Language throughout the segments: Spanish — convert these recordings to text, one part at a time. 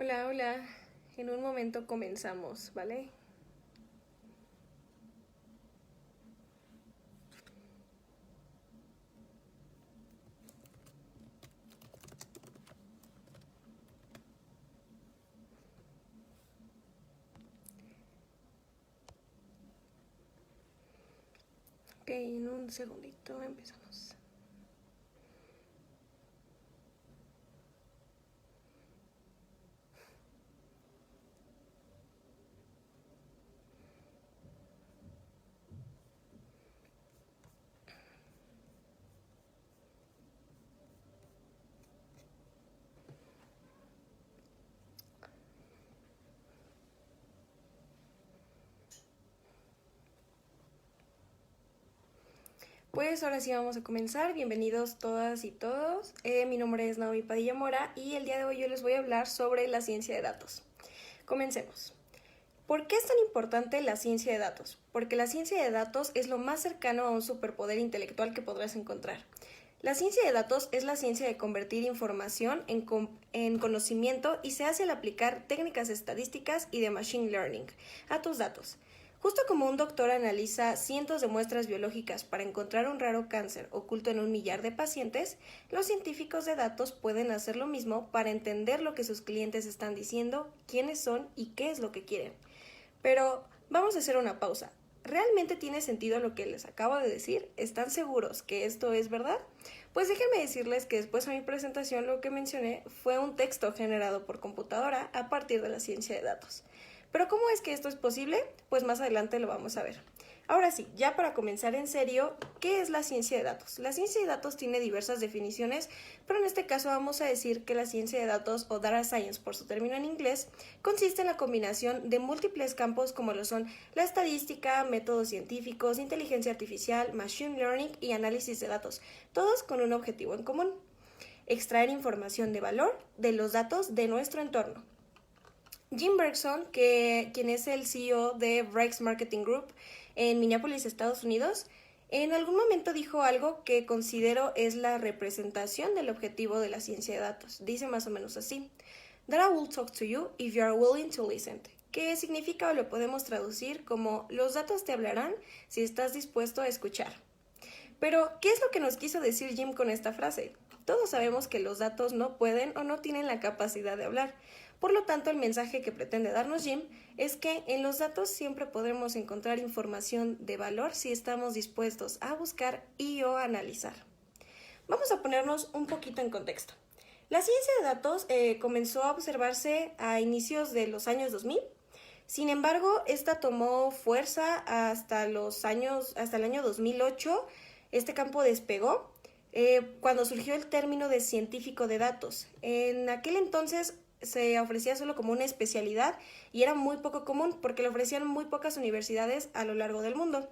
Hola, hola. En un momento comenzamos, ¿vale? Ok, en un segundito empezamos. Pues ahora sí vamos a comenzar. Bienvenidos todas y todos. Mi nombre es Naomi Padilla Mora y el día de hoy yo les voy a hablar sobre la ciencia de datos. Comencemos. ¿Por qué es tan importante la ciencia de datos? Porque la ciencia de datos es lo más cercano a un superpoder intelectual que podrás encontrar. La ciencia de datos es la ciencia de convertir información en conocimiento y se hace al aplicar técnicas estadísticas y de machine learning a tus datos. Justo como un doctor analiza cientos de muestras biológicas para encontrar un raro cáncer oculto en 1 millar de pacientes, los científicos de datos pueden hacer lo mismo para entender lo que sus clientes están diciendo, quiénes son y qué es lo que quieren. Pero vamos a hacer una pausa. ¿Realmente tiene sentido lo que les acabo de decir? ¿Están seguros que esto es verdad? Pues déjenme decirles que después de mi presentación lo que mencioné fue un texto generado por computadora a partir de la ciencia de datos. ¿Pero cómo es que esto es posible? Pues más adelante lo vamos a ver. Ahora sí, ya para comenzar en serio, ¿qué es la ciencia de datos? La ciencia de datos tiene diversas definiciones, pero en este caso vamos a decir que la ciencia de datos, o data science por su término en inglés, consiste en la combinación de múltiples campos como lo son la estadística, métodos científicos, inteligencia artificial, machine learning y análisis de datos, todos con un objetivo en común: extraer información de valor de los datos de nuestro entorno. Jim Bergson, quien es el CEO de Brex Marketing Group en Minneapolis, Estados Unidos, en algún momento dijo algo que considero es la representación del objetivo de la ciencia de datos. Dice más o menos así: Data will talk to you if you are willing to listen. Que significa, o lo podemos traducir como: los datos te hablarán si estás dispuesto a escuchar. Pero, ¿qué es lo que nos quiso decir Jim con esta frase? Todos sabemos que los datos no pueden o no tienen la capacidad de hablar. Por lo tanto, el mensaje que pretende darnos Jim es que en los datos siempre podremos encontrar información de valor si estamos dispuestos a buscar y o analizar. Vamos a ponernos un poquito en contexto. La ciencia de datos comenzó a observarse a inicios de los años 2000. Sin embargo, esta tomó fuerza hasta el año 2008. Este campo despegó cuando surgió el término de científico de datos. En aquel entonces se ofrecía solo como una especialidad y era muy poco común porque lo ofrecían muy pocas universidades a lo largo del mundo.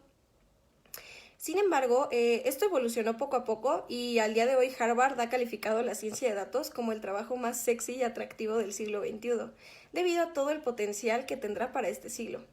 Sin embargo, esto evolucionó poco a poco y al día de hoy Harvard ha calificado la ciencia de datos como el trabajo más sexy y atractivo del siglo XXI, debido a todo el potencial que tendrá para este siglo.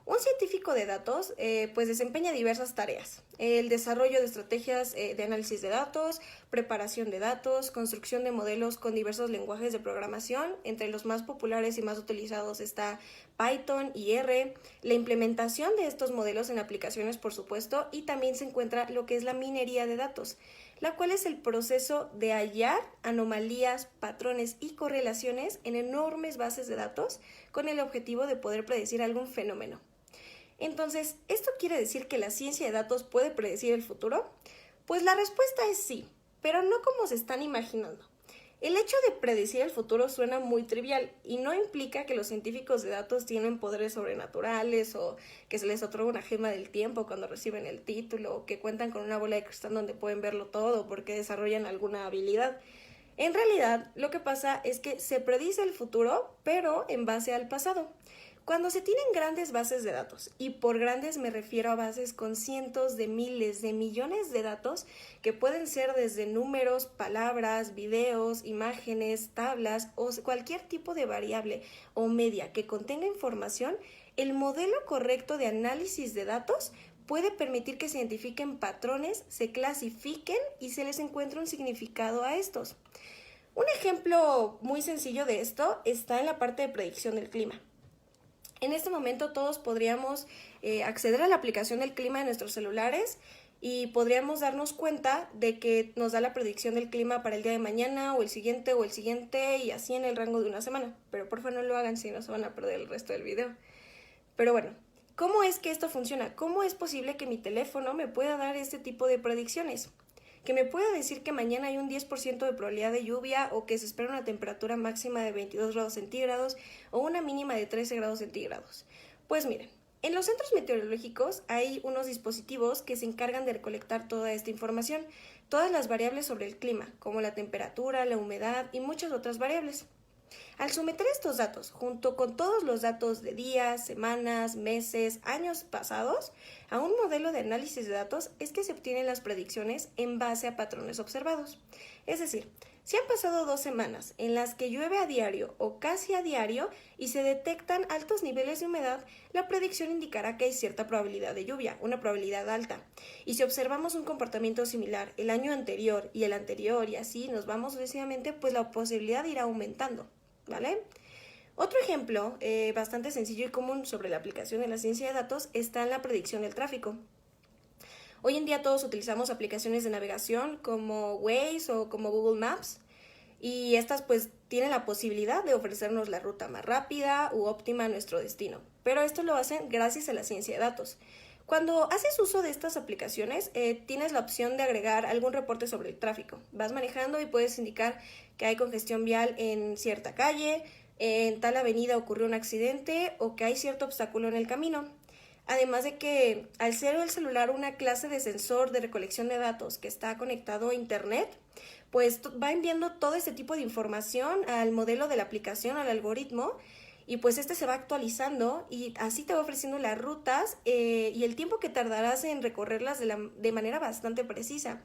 Un científico de datos pues desempeña diversas tareas: el desarrollo de estrategias de análisis de datos, preparación de datos, construcción de modelos con diversos lenguajes de programación. Entre los más populares y más utilizados está Python y R, la implementación de estos modelos en aplicaciones, por supuesto, y también se encuentra lo que es la minería de datos, la cual es el proceso de hallar anomalías, patrones y correlaciones en enormes bases de datos con el objetivo de poder predecir algún fenómeno. Entonces, ¿esto quiere decir que la ciencia de datos puede predecir el futuro? Pues la respuesta es sí, pero no como se están imaginando. El hecho de predecir el futuro suena muy trivial y no implica que los científicos de datos tienen poderes sobrenaturales o que se les otorga una gema del tiempo cuando reciben el título o que cuentan con una bola de cristal donde pueden verlo todo porque desarrollan alguna habilidad. En realidad, lo que pasa es que se predice el futuro, pero en base al pasado. Cuando se tienen grandes bases de datos, y por grandes me refiero a bases con cientos de miles de millones de datos que pueden ser desde números, palabras, videos, imágenes, tablas o cualquier tipo de variable o media que contenga información, el modelo correcto de análisis de datos puede permitir que se identifiquen patrones, se clasifiquen y se les encuentre un significado a estos. Un ejemplo muy sencillo de esto está en la parte de predicción del clima. En este momento todos podríamos acceder a la aplicación del clima de nuestros celulares y podríamos darnos cuenta de que nos da la predicción del clima para el día de mañana o el siguiente y así en el rango de una semana. Pero por favor no lo hagan si no se van a perder el resto del video. Pero bueno, ¿cómo es que esto funciona? ¿Cómo es posible que mi teléfono me pueda dar este tipo de predicciones? Que me pueda decir que mañana hay un 10% de probabilidad de lluvia o que se espera una temperatura máxima de 22 grados centígrados o una mínima de 13 grados centígrados. Pues miren, en los centros meteorológicos hay unos dispositivos que se encargan de recolectar toda esta información, todas las variables sobre el clima, como la temperatura, la humedad y muchas otras variables. Al someter estos datos, junto con todos los datos de días, semanas, meses, años pasados, a un modelo de análisis de datos es que se obtienen las predicciones en base a patrones observados. Es decir, si han pasado 2 semanas en las que llueve a diario o casi a diario y se detectan altos niveles de humedad, la predicción indicará que hay cierta probabilidad de lluvia, una probabilidad alta. Y si observamos un comportamiento similar el año anterior y el anterior y así nos vamos sucesivamente, pues la posibilidad irá aumentando. ¿Vale? Otro ejemplo bastante sencillo y común sobre la aplicación de la ciencia de datos está en la predicción del tráfico. Hoy en día todos utilizamos aplicaciones de navegación como Waze o como Google Maps y estas pues tienen la posibilidad de ofrecernos la ruta más rápida u óptima a nuestro destino, pero esto lo hacen gracias a la ciencia de datos. Cuando haces uso de estas aplicaciones, tienes la opción de agregar algún reporte sobre el tráfico. Vas manejando y puedes indicar que hay congestión vial en cierta calle, en tal avenida ocurrió un accidente o que hay cierto obstáculo en el camino. Además de que al ser el celular una clase de sensor de recolección de datos que está conectado a internet, pues va enviando todo este tipo de información al modelo de la aplicación, al algoritmo, y pues este se va actualizando y así te va ofreciendo las rutas y el tiempo que tardarás en recorrerlas de manera bastante precisa.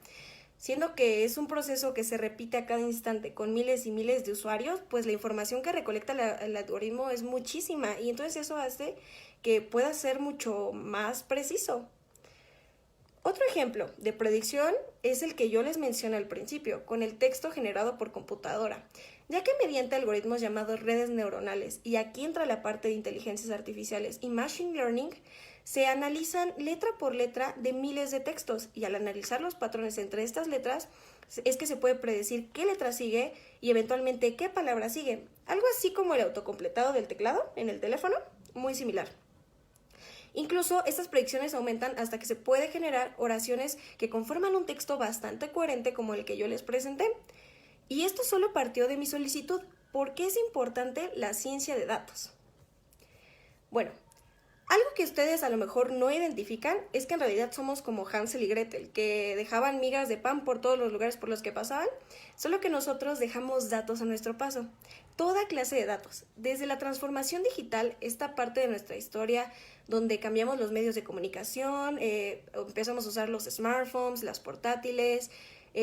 Siendo que es un proceso que se repite a cada instante con miles y miles de usuarios, pues la información que recolecta el algoritmo es muchísima y entonces eso hace que pueda ser mucho más preciso. Otro ejemplo de predicción es el que yo les mencioné al principio, con el texto generado por computadora, ya que mediante algoritmos llamados redes neuronales, y aquí entra la parte de inteligencias artificiales y machine learning, se analizan letra por letra de miles de textos y al analizar los patrones entre estas letras es que se puede predecir qué letra sigue y eventualmente qué palabra sigue. Algo así como el autocompletado del teclado en el teléfono, muy similar. Incluso estas predicciones aumentan hasta que se puede generar oraciones que conforman un texto bastante coherente como el que yo les presenté. Y esto solo partió de mi solicitud. ¿Por qué es importante la ciencia de datos? Bueno, algo que ustedes a lo mejor no identifican es que en realidad somos como Hansel y Gretel, que dejaban migas de pan por todos los lugares por los que pasaban, solo que nosotros dejamos datos a nuestro paso. Toda clase de datos, desde la transformación digital, esta parte de nuestra historia donde cambiamos los medios de comunicación, empezamos a usar los smartphones, las portátiles,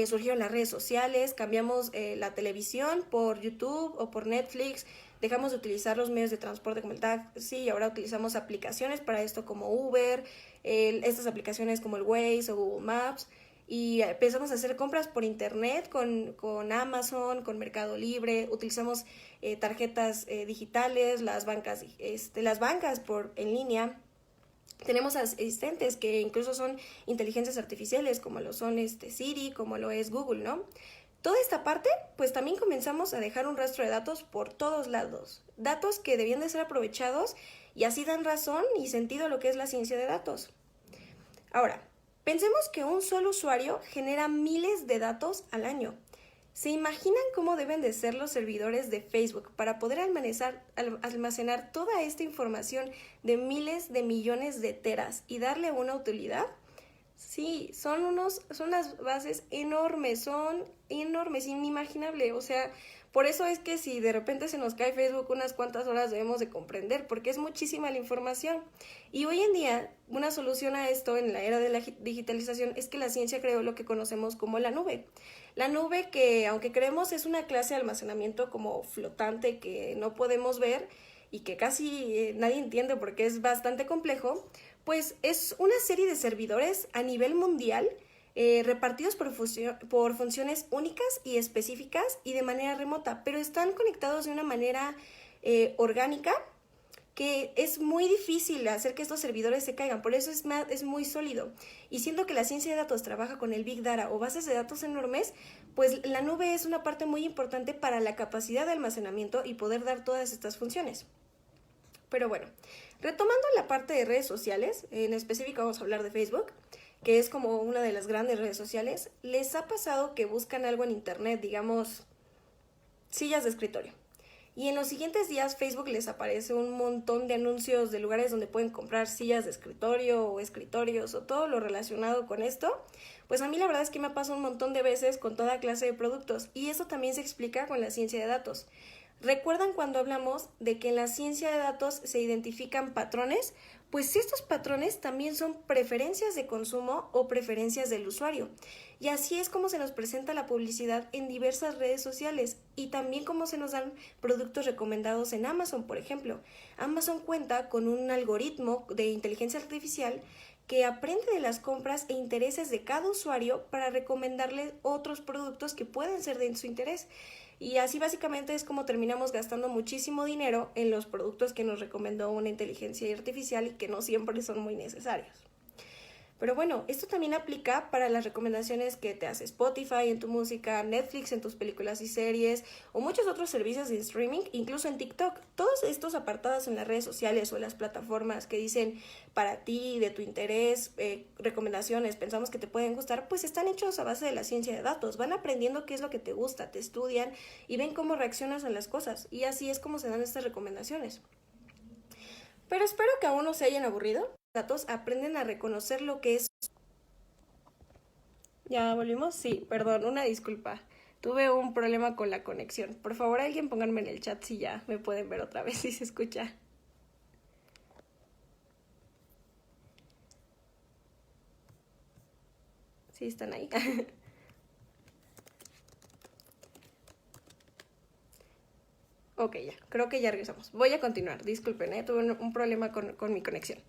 surgieron las redes sociales, cambiamos la televisión por YouTube o por Netflix, dejamos de utilizar los medios de transporte como el taxi y ahora utilizamos aplicaciones para esto como Uber, estas aplicaciones como el Waze o Google Maps y empezamos a hacer compras por internet con Amazon, con Mercado Libre, utilizamos tarjetas digitales, las bancas en línea. Tenemos asistentes que incluso son inteligencias artificiales, como lo son Siri, como lo es Google, ¿no? Toda esta parte, pues también comenzamos a dejar un rastro de datos por todos lados. Datos que debían de ser aprovechados y así dan razón y sentido a lo que es la ciencia de datos. Ahora, pensemos que un solo usuario genera miles de datos al año. ¿Se imaginan cómo deben de ser los servidores de Facebook para poder almacenar toda esta información de miles de millones de teras y darle una utilidad? Sí, son unas bases enormes, inimaginable. O sea, por eso es que si de repente se nos cae Facebook unas cuantas horas debemos de comprender, porque es muchísima la información. Y hoy en día, una solución a esto en la era de la digitalización es que la ciencia creó lo que conocemos como la nube. La nube que, aunque creemos es una clase de almacenamiento como flotante que no podemos ver y que casi nadie entiende porque es bastante complejo, pues es una serie de servidores a nivel mundial repartidos por funciones únicas y específicas y de manera remota, pero están conectados de una manera orgánica que es muy difícil hacer que estos servidores se caigan, por eso es muy sólido. Y siendo que la ciencia de datos trabaja con el Big Data o bases de datos enormes, pues la nube es una parte muy importante para la capacidad de almacenamiento y poder dar todas estas funciones. Pero bueno, retomando la parte de redes sociales, en específico vamos a hablar de Facebook, que es como una de las grandes redes sociales. ¿Les ha pasado que buscan algo en internet, digamos, sillas de escritorio? Y en los siguientes días Facebook les aparece un montón de anuncios de lugares donde pueden comprar sillas de escritorio o escritorios o todo lo relacionado con esto. Pues a mí la verdad es que me ha pasado un montón de veces con toda clase de productos y eso también se explica con la ciencia de datos. ¿Recuerdan cuando hablamos de que en la ciencia de datos se identifican patrones? Pues estos patrones también son preferencias de consumo o preferencias del usuario. Y así es como se nos presenta la publicidad en diversas redes sociales y también como se nos dan productos recomendados en Amazon, por ejemplo. Amazon cuenta con un algoritmo de inteligencia artificial que aprende de las compras e intereses de cada usuario para recomendarle otros productos que pueden ser de su interés. Y así básicamente es como terminamos gastando muchísimo dinero en los productos que nos recomendó una inteligencia artificial y que no siempre son muy necesarios. Pero bueno, esto también aplica para las recomendaciones que te hace Spotify en tu música, Netflix en tus películas y series o muchos otros servicios de streaming, incluso en TikTok. Todos estos apartados en las redes sociales o en las plataformas que dicen para ti, de tu interés, recomendaciones, pensamos que te pueden gustar, pues están hechos a base de la ciencia de datos. Van aprendiendo qué es lo que te gusta, te estudian y ven cómo reaccionas a las cosas. Y así es como se dan estas recomendaciones. Pero espero que aún no se hayan aburrido. Los datos aprenden a reconocer lo que es. ¿Ya volvimos? Sí, perdón, una disculpa. Tuve un problema con la conexión. Por favor, alguien pónganme en el chat si ya me pueden ver otra vez, si se escucha. Sí, están ahí. Ok, ya, creo que ya regresamos. Voy a continuar, disculpen, tuve un problema con mi conexión.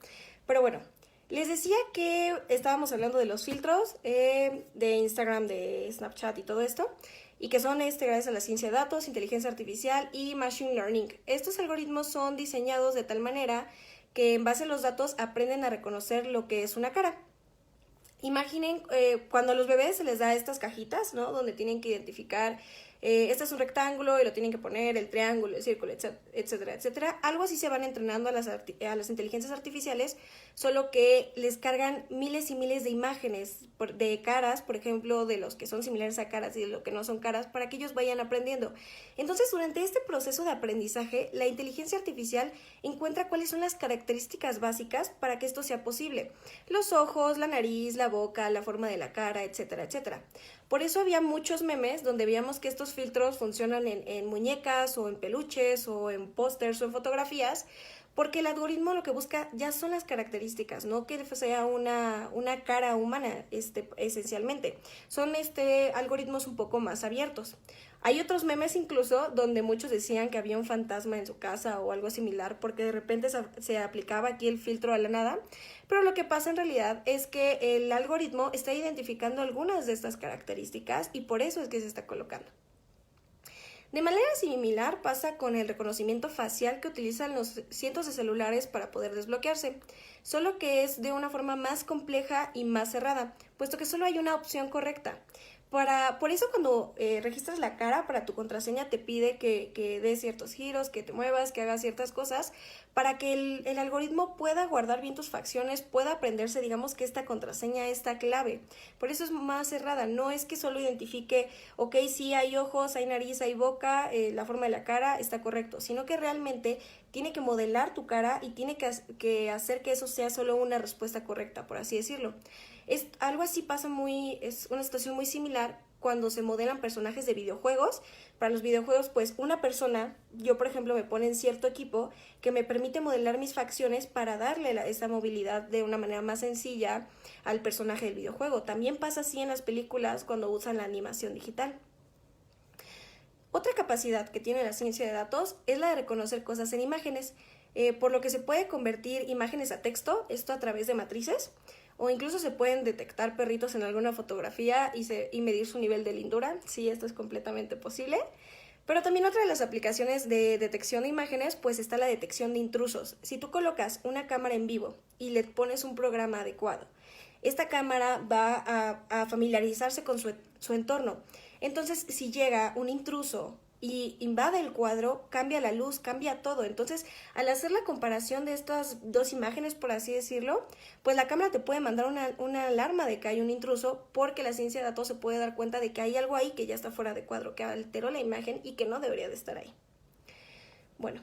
Pero bueno, les decía que estábamos hablando de los filtros de Instagram, de Snapchat y todo esto, y que son gracias a la ciencia de datos, inteligencia artificial y machine learning. Estos algoritmos son diseñados de tal manera que en base a los datos aprenden a reconocer lo que es una cara. Imaginen cuando a los bebés se les da estas cajitas, ¿no? Donde tienen que identificar, este es un rectángulo y lo tienen que poner, el triángulo, el círculo, etcétera, etcétera. Algo así se van entrenando a las inteligencias artificiales, solo que les cargan miles y miles de imágenes de caras, por ejemplo, de los que son similares a caras y de los que no son caras, para que ellos vayan aprendiendo. Entonces, durante este proceso de aprendizaje, la inteligencia artificial encuentra cuáles son las características básicas para que esto sea posible. Los ojos, la nariz, la boca, la forma de la cara, etcétera, etcétera. Por eso había muchos memes donde veíamos que estos filtros funcionan en muñecas o en peluches o en pósters o en fotografías, porque el algoritmo lo que busca ya son las características, no que sea una cara humana esencialmente. Son algoritmos un poco más abiertos. Hay otros memes incluso donde muchos decían que había un fantasma en su casa o algo similar porque de repente se aplicaba aquí el filtro a la nada, pero lo que pasa en realidad es que el algoritmo está identificando algunas de estas características y por eso es que se está colocando. De manera similar pasa con el reconocimiento facial que utilizan los cientos de celulares para poder desbloquearse, solo que es de una forma más compleja y más cerrada, puesto que solo hay una opción correcta. Por eso cuando registras la cara para tu contraseña te pide que des ciertos giros, que te muevas, que hagas ciertas cosas para que el algoritmo pueda guardar bien tus facciones, pueda aprenderse, digamos, que esta contraseña está clave. Por eso es más cerrada, no es que solo identifique, ok, sí hay ojos, hay nariz, hay boca, la forma de la cara está correcto, sino que realmente tiene que modelar tu cara y tiene que hacer que eso sea solo una respuesta correcta, por así decirlo. Algo así pasa es una situación muy similar cuando se modelan personajes de videojuegos. Para los videojuegos, pues una persona, yo por ejemplo me pone en cierto equipo que me permite modelar mis facciones para darle esa movilidad de una manera más sencilla al personaje del videojuego. También pasa así en las películas cuando usan la animación digital. Otra capacidad que tiene la ciencia de datos es la de reconocer cosas en imágenes, por lo que se puede convertir imágenes a texto, esto a través de matrices, o incluso se pueden detectar perritos en alguna fotografía y medir su nivel de lindura. Sí, esto es completamente posible. Pero también otra de las aplicaciones de detección de imágenes, pues está la detección de intrusos. Si tú colocas una cámara en vivo y le pones un programa adecuado, esta cámara va a familiarizarse con su entorno. Entonces, si llega un intruso y invade el cuadro, cambia la luz, cambia todo. Entonces, al hacer la comparación de estas dos imágenes, por así decirlo, pues la cámara te puede mandar una alarma de que hay un intruso, porque la ciencia de datos se puede dar cuenta de que hay algo ahí que ya está fuera de cuadro, que alteró la imagen y que no debería de estar ahí. Bueno,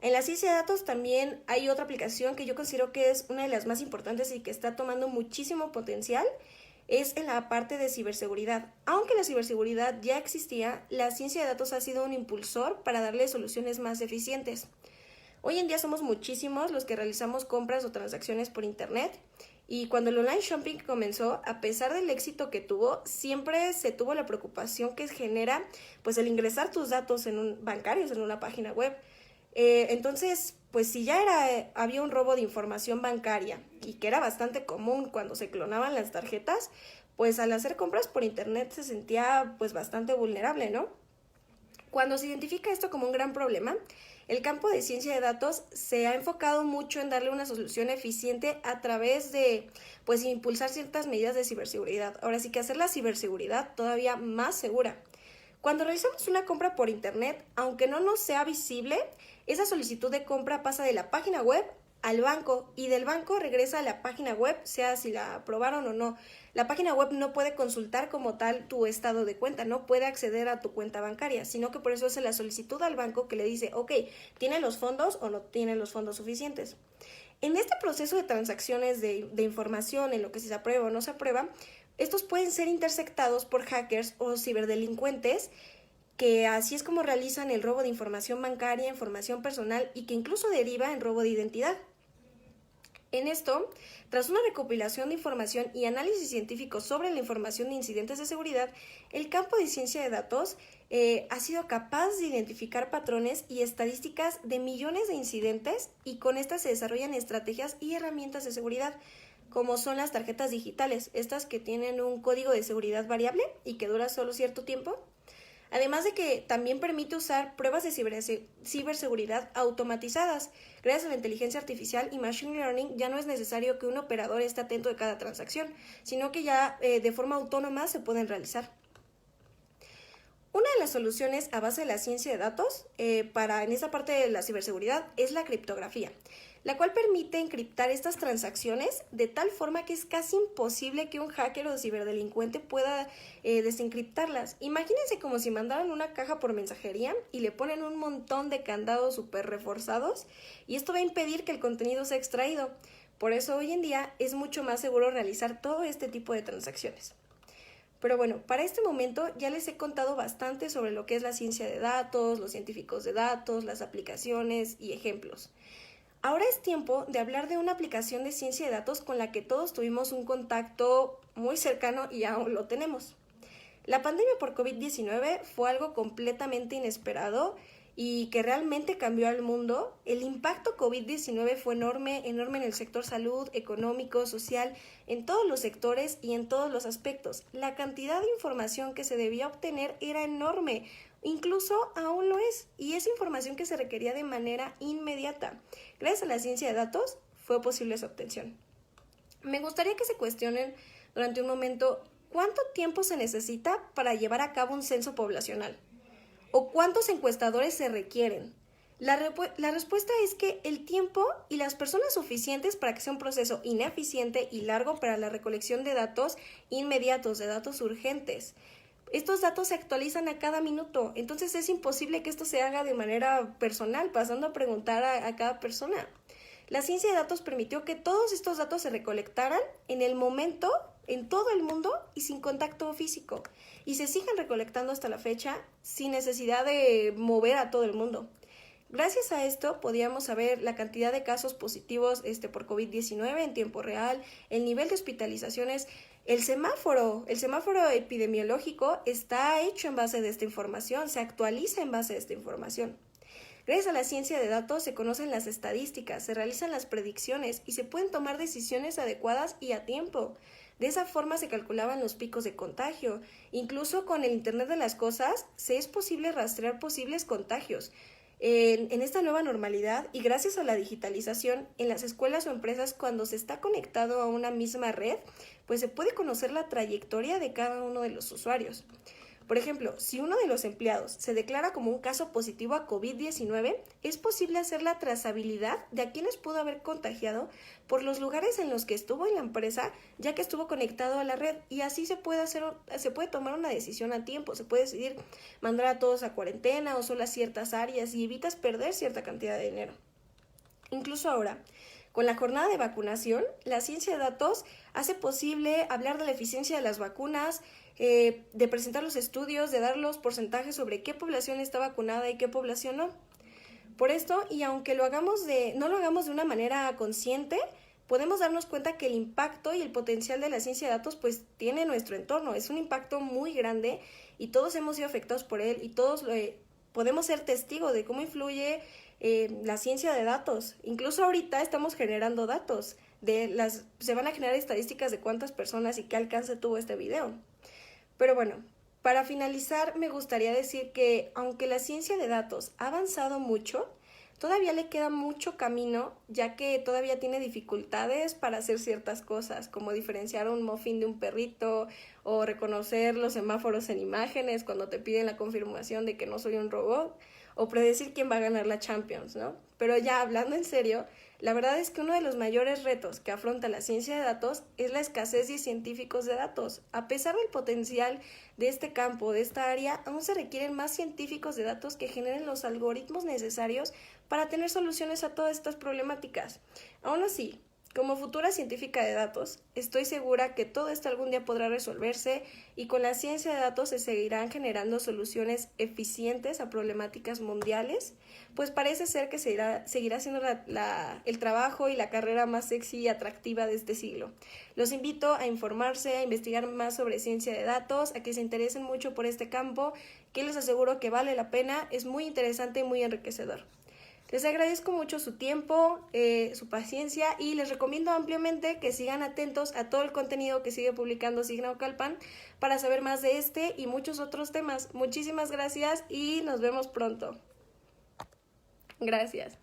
en la ciencia de datos también hay otra aplicación que yo considero que es una de las más importantes y que está tomando muchísimo potencial, es en la parte de ciberseguridad. Aunque la ciberseguridad ya existía, la ciencia de datos ha sido un impulsor para darle soluciones más eficientes. Hoy en día somos muchísimos los que realizamos compras o transacciones por internet, y cuando el online shopping comenzó, a pesar del éxito que tuvo, siempre se tuvo la preocupación que genera pues el ingresar tus datos bancarios en una página web. Entonces, pues si ya había un robo de información bancaria y que era bastante común cuando se clonaban las tarjetas, pues al hacer compras por internet se sentía pues bastante vulnerable, ¿no? Cuando se identifica esto como un gran problema, el campo de ciencia de datos se ha enfocado mucho en darle una solución eficiente a través de pues impulsar ciertas medidas de ciberseguridad. Ahora sí que hacer la ciberseguridad todavía más segura. Cuando realizamos una compra por internet, aunque no nos sea visible, esa solicitud de compra pasa de la página web al banco y del banco regresa a la página web, sea si la aprobaron o no. La página web no puede consultar como tal tu estado de cuenta, no puede acceder a tu cuenta bancaria, sino que por eso hace la solicitud al banco que le dice, ok, ¿tiene los fondos o no tiene los fondos suficientes? En este proceso de transacciones de información, en lo que si se aprueba o no se aprueba, estos pueden ser interceptados por hackers o ciberdelincuentes, que así es como realizan el robo de información bancaria, información personal y que incluso deriva en robo de identidad. En esto, tras una recopilación de información y análisis científico sobre la información de incidentes de seguridad, el campo de ciencia de datos ha sido capaz de identificar patrones y estadísticas de millones de incidentes, y con estas se desarrollan estrategias y herramientas de seguridad, como son las tarjetas digitales, estas que tienen un código de seguridad variable y que dura solo cierto tiempo. Además de que también permite usar pruebas de ciberseguridad automatizadas. Gracias a la inteligencia artificial y machine learning, ya no es necesario que un operador esté atento de cada transacción, sino que ya de forma autónoma se pueden realizar. Una de las soluciones a base de la ciencia de datos en esta parte de la ciberseguridad es la criptografía, la cual permite encriptar estas transacciones de tal forma que es casi imposible que un hacker o ciberdelincuente pueda desencriptarlas. Imagínense como si mandaran una caja por mensajería y le ponen un montón de candados súper reforzados, y esto va a impedir que el contenido sea extraído. Por eso hoy en día es mucho más seguro realizar todo este tipo de transacciones. Pero bueno, para este momento ya les he contado bastante sobre lo que es la ciencia de datos, los científicos de datos, las aplicaciones y ejemplos. Ahora es tiempo de hablar de una aplicación de ciencia de datos con la que todos tuvimos un contacto muy cercano y aún lo tenemos. La pandemia por COVID-19 fue algo completamente inesperado y que realmente cambió al mundo. El impacto COVID-19 fue enorme en el sector salud, económico, social, en todos los sectores y en todos los aspectos. La cantidad de información que se debía obtener era enorme, incluso aún lo es, y es información que se requería de manera inmediata. Gracias a la ciencia de datos fue posible esa obtención. Me gustaría que se cuestionen durante un momento cuánto tiempo se necesita para llevar a cabo un censo poblacional. ¿O cuántos encuestadores se requieren? La respuesta es que el tiempo y las personas suficientes para que sea un proceso ineficiente y largo para la recolección de datos inmediatos, de datos urgentes. Estos datos se actualizan a cada minuto, entonces es imposible que esto se haga de manera personal, pasando a preguntar a cada persona. La ciencia de datos permitió que todos estos datos se recolectaran en el momento, en todo el mundo y sin contacto físico, y se sigan recolectando hasta la fecha sin necesidad de mover a todo el mundo. Gracias a esto podíamos saber la cantidad de casos positivos por COVID-19 en tiempo real, el nivel de hospitalizaciones. El semáforo epidemiológico está hecho en base de esta información, se actualiza en base de esta información. Gracias a la ciencia de datos se conocen las estadísticas, se realizan las predicciones y se pueden tomar decisiones adecuadas y a tiempo. De esa forma se calculaban los picos de contagio. Incluso con el Internet de las Cosas se es posible rastrear posibles contagios. En esta nueva normalidad y gracias a la digitalización en las escuelas o empresas, cuando se está conectado a una misma red, pues se puede conocer la trayectoria de cada uno de los usuarios. Por ejemplo, si uno de los empleados se declara como un caso positivo a COVID-19, es posible hacer la trazabilidad de a quienes pudo haber contagiado por los lugares en los que estuvo en la empresa, ya que estuvo conectado a la red, y así se puede tomar una decisión a tiempo. Se puede decidir mandar a todos a cuarentena o solo a ciertas áreas y evitas perder cierta cantidad de dinero. Incluso ahora, con la jornada de vacunación, la ciencia de datos hace posible hablar de la eficiencia de las vacunas, de presentar los estudios, de dar los porcentajes sobre qué población está vacunada y qué población no. Por esto, y aunque no lo hagamos de una manera consciente, podemos darnos cuenta que el impacto y el potencial de la ciencia de datos pues tiene nuestro entorno. Es un impacto muy grande y todos hemos sido afectados por él y todos podemos ser testigos de cómo influye la ciencia de datos. Incluso ahorita estamos generando datos. Se van a generar estadísticas de cuántas personas y qué alcance tuvo este video. Pero bueno, para finalizar me gustaría decir que aunque la ciencia de datos ha avanzado mucho, todavía le queda mucho camino, ya que todavía tiene dificultades para hacer ciertas cosas, como diferenciar un muffin de un perrito o reconocer los semáforos en imágenes cuando te piden la confirmación de que no soy un robot, o predecir quién va a ganar la Champions, ¿no? Pero ya hablando en serio, la verdad es que uno de los mayores retos que afronta la ciencia de datos es la escasez de científicos de datos. A pesar del potencial de este campo, de esta área, aún se requieren más científicos de datos que generen los algoritmos necesarios para tener soluciones a todas estas problemáticas. Aún así, como futura científica de datos, estoy segura que todo esto algún día podrá resolverse y con la ciencia de datos se seguirán generando soluciones eficientes a problemáticas mundiales, pues parece ser que seguirá siendo el trabajo y la carrera más sexy y atractiva de este siglo. Los invito a informarse, a investigar más sobre ciencia de datos, a que se interesen mucho por este campo, que les aseguro que vale la pena, es muy interesante y muy enriquecedor. Les agradezco mucho su tiempo, su paciencia y les recomiendo ampliamente que sigan atentos a todo el contenido que sigue publicando Signaucalpan para saber más de este y muchos otros temas. Muchísimas gracias y nos vemos pronto. Gracias.